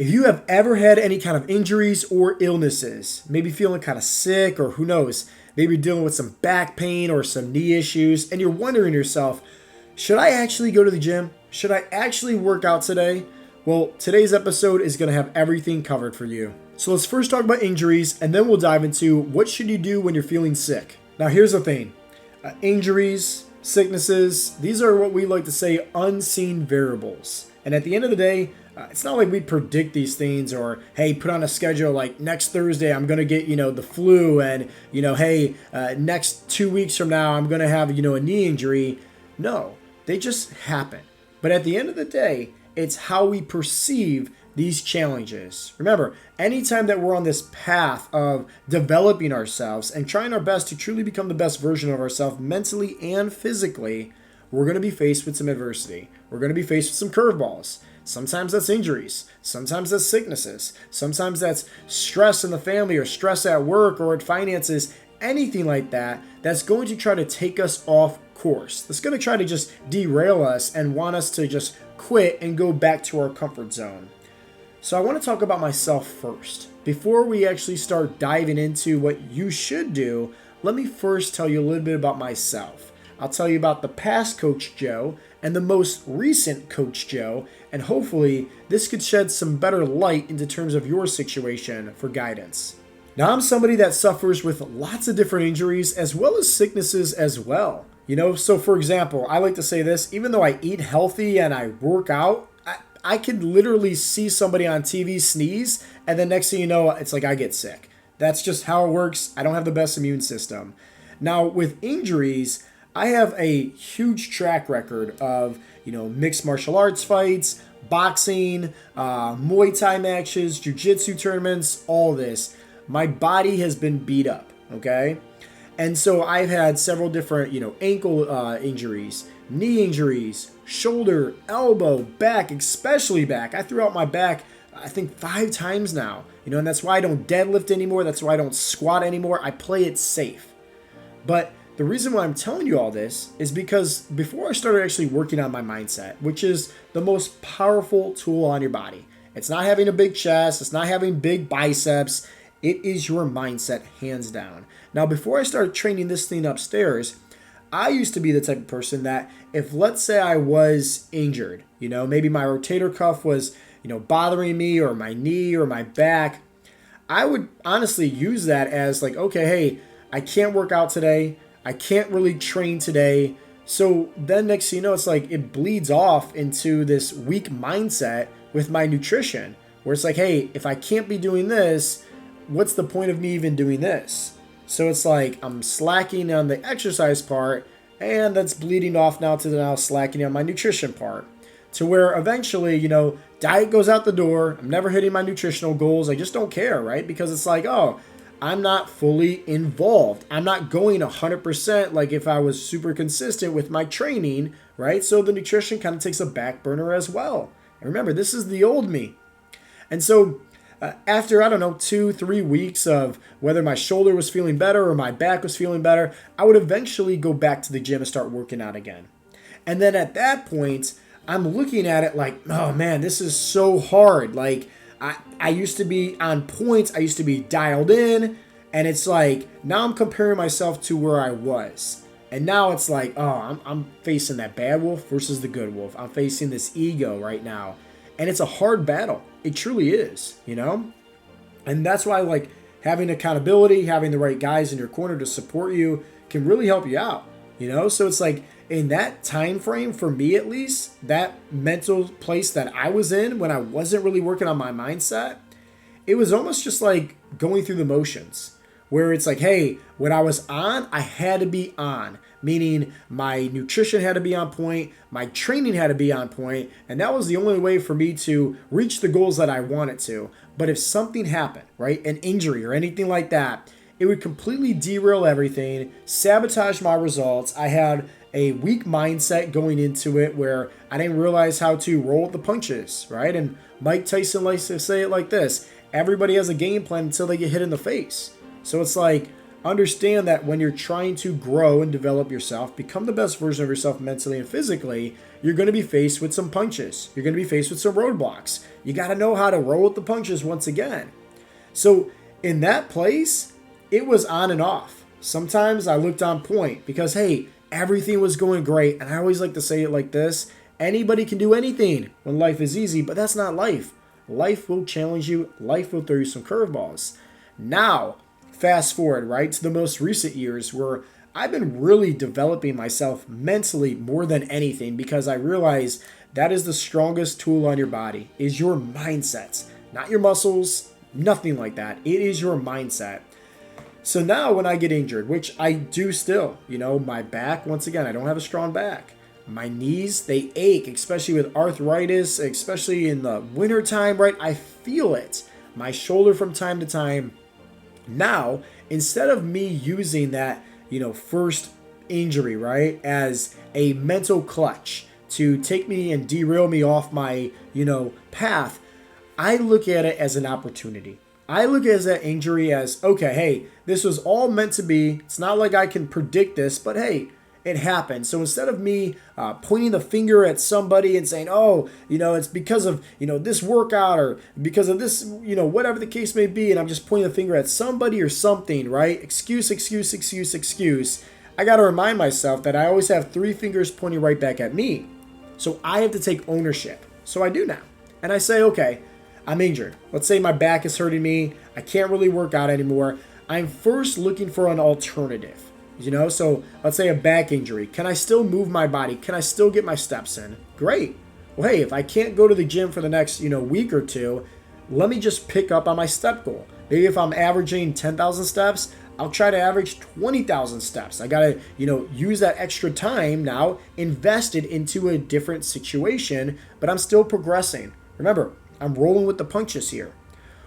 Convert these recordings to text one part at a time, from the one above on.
If you have ever had any kind of injuries or illnesses, maybe feeling kind of sick, or who knows, maybe you're dealing with some back pain or some knee issues, and you're wondering to yourself, should I actually go to the gym? Should I actually work out today? Well, today's episode is going to have everything covered for you. So let's first talk about injuries, and then we'll dive into what should you do when you're feeling sick. Now, here's the thing. Injuries, sicknesses, these are what we like to say unseen variables. And at the end of the day, it's not like we predict these things or, hey, put on a schedule like next Thursday I'm going to get, the flu and, hey, next 2 weeks from now I'm going to have, a knee injury. No, they just happen. But at the end of the day, it's how we perceive these challenges. Remember, anytime that we're on this path of developing ourselves and trying our best to truly become the best version of ourselves mentally and physically, we're going to be faced with some adversity. We're going to be faced with some curveballs. Sometimes that's injuries. Sometimes that's sicknesses. Sometimes that's stress in the family or stress at work or at finances, anything like that, that's going to try to take us off course. That's going to try to just derail us and want us to just quit and go back to our comfort zone. So I want to talk about myself first. Before we actually start diving into what you should do, let me first tell you a little bit about myself. I'll tell you about the past Coach Joe and the most recent Coach Joe, and hopefully this could shed some better light into terms of your situation for guidance. Now, I'm somebody that suffers with lots of different injuries as well as sicknesses as well. So for example, I like to say this, even though I eat healthy and I work out, I could literally see somebody on TV sneeze, and then next thing you know, it's like I get sick. That's just how it works. I don't have the best immune system. Now, with injuries, I have a huge track record of, mixed martial arts fights, boxing, Muay Thai matches, jiu-jitsu tournaments, all this. My body has been beat up, okay? And so I've had several different, ankle injuries, knee injuries, shoulder, elbow, back, especially back. I threw out my back, I think 5 times now, and that's why I don't deadlift anymore. That's why I don't squat anymore. I play it safe. But the reason why I'm telling you all this is because before I started actually working on my mindset, which is the most powerful tool on your body, it's not having a big chest, it's not having big biceps, it is your mindset, hands down. Now, before I started training this thing upstairs, I used to be the type of person that if, let's say I was injured, maybe my rotator cuff was, bothering me, or my knee or my back, I would honestly use that as like, okay, hey, I can't work out today. I can't really train today. So then next thing you know, it's like it bleeds off into this weak mindset with my nutrition, where it's like, hey, if I can't be doing this, what's the point of me even doing this? So it's like I'm slacking on the exercise part, and that's bleeding off now to now slacking on my nutrition part. To where eventually, diet goes out the door. I'm never hitting my nutritional goals. I just don't care, right? Because it's like, oh, I'm not fully involved. I'm not going 100% like if I was super consistent with my training, right? So the nutrition kind of takes a back burner as well. And remember, this is the old me. And so after, 2-3 weeks of whether my shoulder was feeling better or my back was feeling better, I would eventually go back to the gym and start working out again. And then at that point, I'm looking at it like, oh man, this is so hard. Like, I used to be on point. I used to be dialed in. And it's like, now I'm comparing myself to where I was. And now it's like, oh, I'm facing that bad wolf versus the good wolf. I'm facing this ego right now. And it's a hard battle. It truly is, And that's why, like, having accountability, having the right guys in your corner to support you can really help you out, So it's like, in that time frame, for me at least, that mental place that I was in when I wasn't really working on my mindset, it was almost just like going through the motions, where it's like, hey, when I was on, I had to be on, meaning my nutrition had to be on point, my training had to be on point, and that was the only way for me to reach the goals that I wanted to. But if something happened, right, an injury or anything like that, it would completely derail everything, sabotage my results. I had a weak mindset going into it where I didn't realize how to roll with the punches, right? And Mike Tyson likes to say it like this: everybody has a game plan until they get hit in the face. So it's like, Understand that when you're trying to grow and develop yourself, become the best version of yourself mentally and physically, you're going to be faced with some punches. You're going to be faced with some roadblocks. You got to know how to roll with the punches once again. So in that place, it was on and off. Sometimes I looked on point because, hey, everything was going great. And I always like to say it like this: anybody can do anything when life is easy, but that's not life. Life will challenge you. Life will throw you some curveballs. Now, fast forward, right, to the most recent years where I've been really developing myself mentally more than anything, because I realize that is the strongest tool on your body, is your mindset. Not your muscles, nothing like that. It is your mindset. So now when I get injured, which I do still, my back, once again, I don't have a strong back. My knees, they ache, especially with arthritis, especially in the wintertime, right? I feel it. My shoulder from time to time. Now, instead of me using that, first injury, right, as a mental clutch to take me and derail me off my, path, I look at it as an opportunity. I look at that injury as, okay, hey, this was all meant to be. It's not like I can predict this, but hey, it happened. So instead of me pointing the finger at somebody and saying, oh, it's because of, this workout, or because of this, whatever the case may be, and I'm just pointing the finger at somebody or something, right? Excuse. I got to remind myself that I always have three fingers pointing right back at me. So I have to take ownership. So I do now. And I say, okay, I'm injured. Let's say my back is hurting me. I can't really work out anymore. I'm first looking for an alternative. So let's say a back injury. Can I still move my body? Can I still get my steps in? Great. Well, hey, if I can't go to the gym for the next, week or two, let me just pick up on my step goal. Maybe if I'm averaging 10,000 steps, I'll try to average 20,000 steps. I got to, use that extra time now, invest it into a different situation, but I'm still progressing. Remember, I'm rolling with the punches here.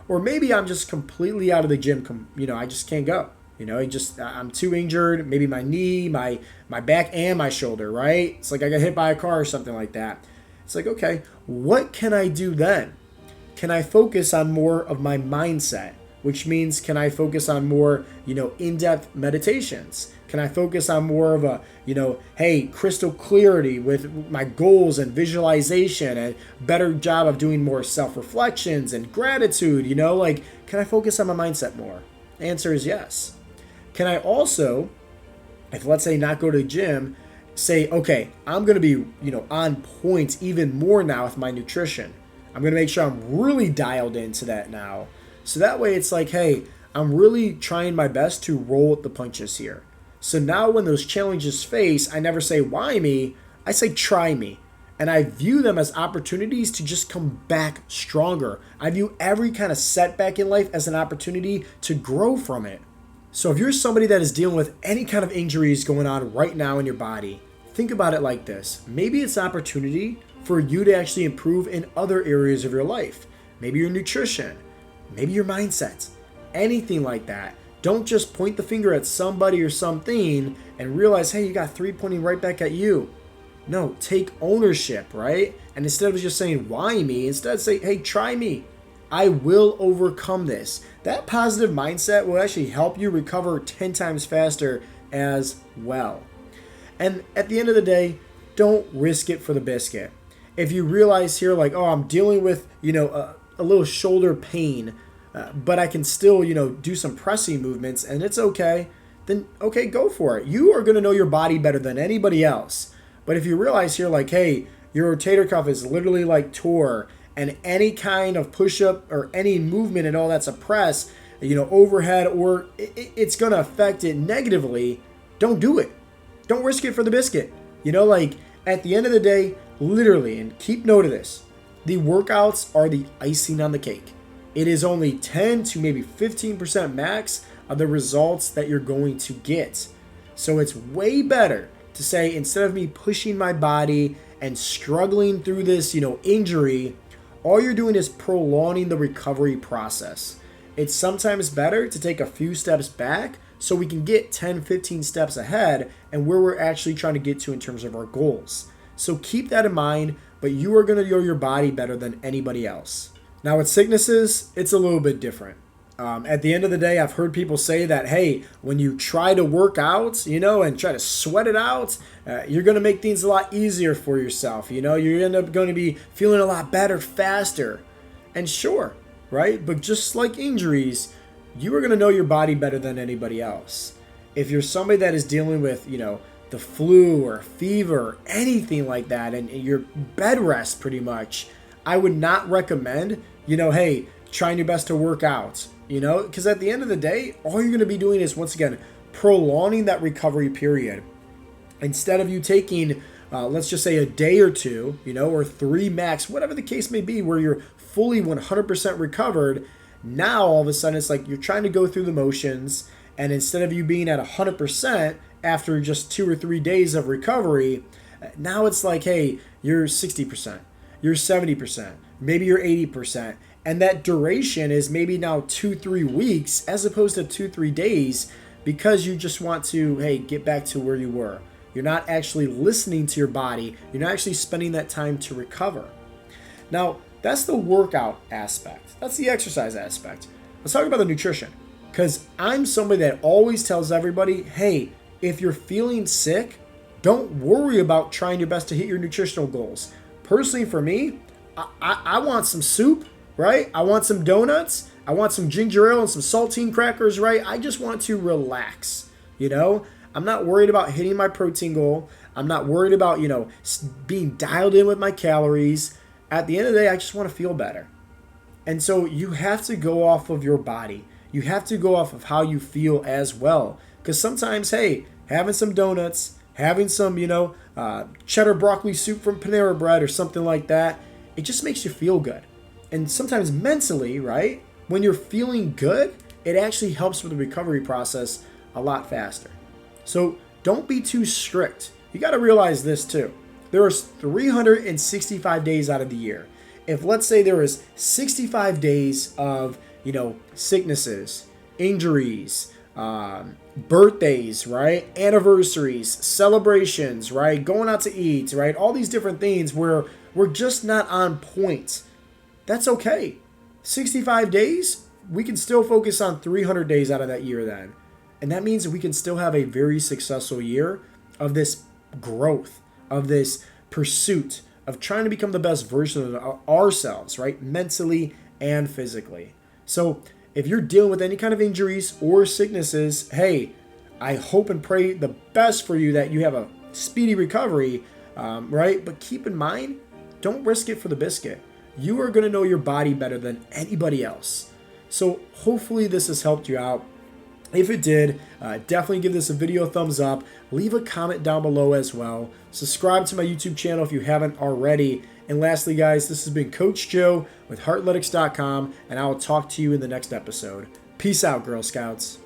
Or maybe I'm just completely out of the gym. I just can't go. I'm too injured. Maybe my knee, my back, and my shoulder, right? It's like I got hit by a car or something like that. It's like, okay, what can I do then? Can I focus on more of my mindset? Which means, can I focus on more, in-depth meditations? Can I focus on more of a, hey, crystal clarity with my goals and visualization, and better job of doing more self-reflections and gratitude, can I focus on my mindset more? The answer is yes. Can I also, if let's say not go to the gym, say, okay, I'm going to be, on point even more now with my nutrition. I'm going to make sure I'm really dialed into that now. So that way it's like, hey, I'm really trying my best to roll with the punches here. So now when those challenges face, I never say, why me? I say, try me. And I view them as opportunities to just come back stronger. I view every kind of setback in life as an opportunity to grow from it. So if you're somebody that is dealing with any kind of injuries going on right now in your body, think about it like this. Maybe it's an opportunity for you to actually improve in other areas of your life. Maybe your nutrition, maybe your mindset, anything like that. Don't just point the finger at somebody or something and realize, hey, you got three pointing right back at you. No, take ownership, right? And instead of just saying, why me? Instead say, hey, try me. I will overcome this. That positive mindset will actually help you recover 10 times faster as well. And at the end of the day, don't risk it for the biscuit. If you realize here, like, oh, I'm dealing with, a little shoulder pain, but I can still, do some pressing movements and it's okay, then okay, go for it. You are going to know your body better than anybody else. But if you realize here, like, hey, your rotator cuff is literally like tore, and any kind of push-up or any movement and all that's a press, overhead, or it's going to affect it negatively, don't do it. Don't risk it for the biscuit. At the end of the day, literally, and keep note of this, the workouts are the icing on the cake. It is only 10 to maybe 15% max of the results that you're going to get. So it's way better to say, instead of me pushing my body and struggling through this, injury, all you're doing is prolonging the recovery process. It's sometimes better to take a few steps back so we can get 10, 15 steps ahead and where we're actually trying to get to in terms of our goals. So keep that in mind, but you are going to know your body better than anybody else. Now with sicknesses, it's a little bit different. At the end of the day, I've heard people say that, hey, when you try to work out, and try to sweat it out, you're going to make things a lot easier for yourself. You end up going to be feeling a lot better faster. And sure, right? But just like injuries, you are going to know your body better than anybody else. If you're somebody that is dealing with, the flu or fever or anything like that, and you're bed rest pretty much, I would not recommend, hey, trying your best to work out. Because at the end of the day, all you're going to be doing is, once again, prolonging that recovery period. Instead of you taking, let's just say, a day or two, or 3 max, whatever the case may be, where you're fully 100% recovered, now all of a sudden it's like you're trying to go through the motions, and instead of you being at 100% after just 2 or 3 days of recovery, now it's like, hey, you're 60%, you're 70%, maybe you're 80%. And that duration is maybe now 2-3 weeks as opposed to 2-3 days, because you just want to, hey, get back to where you were. You're not actually listening to your body. You're not actually spending that time to recover. Now, that's the workout aspect. That's the exercise aspect. Let's talk about the nutrition, because I'm somebody that always tells everybody, hey, if you're feeling sick, don't worry about trying your best to hit your nutritional goals. Personally, for me, I want some soup. Right? I want some donuts. I want some ginger ale and some saltine crackers, right? I just want to relax, I'm not worried about hitting my protein goal. I'm not worried about, being dialed in with my calories. At the end of the day, I just want to feel better. And so you have to go off of your body. You have to go off of how you feel as well. Because sometimes, hey, having some donuts, having some, cheddar broccoli soup from Panera Bread or something like that, it just makes you feel good. And sometimes mentally, right, when you're feeling good, it actually helps with the recovery process a lot faster. So don't be too strict. You got to realize this too. There are 365 days out of the year. If, let's say, there is 65 days of, sicknesses, injuries, birthdays, right, anniversaries, celebrations, right, going out to eat, right, all these different things where we're just not on point. That's okay. 65 days, we can still focus on 300 days out of that year then. And that means that we can still have a very successful year of this growth, of this pursuit, of trying to become the best version of ourselves, right? Mentally and physically. So if you're dealing with any kind of injuries or sicknesses, hey, I hope and pray the best for you, that you have a speedy recovery, right? But keep in mind, don't risk it for the biscuit. You are going to know your body better than anybody else. So hopefully this has helped you out. If it did, definitely give this a video a thumbs up. Leave a comment down below as well. Subscribe to my YouTube channel if you haven't already. And lastly, guys, this has been Coach Joe with Heartletics.com, and I will talk to you in the next episode. Peace out, Girl Scouts.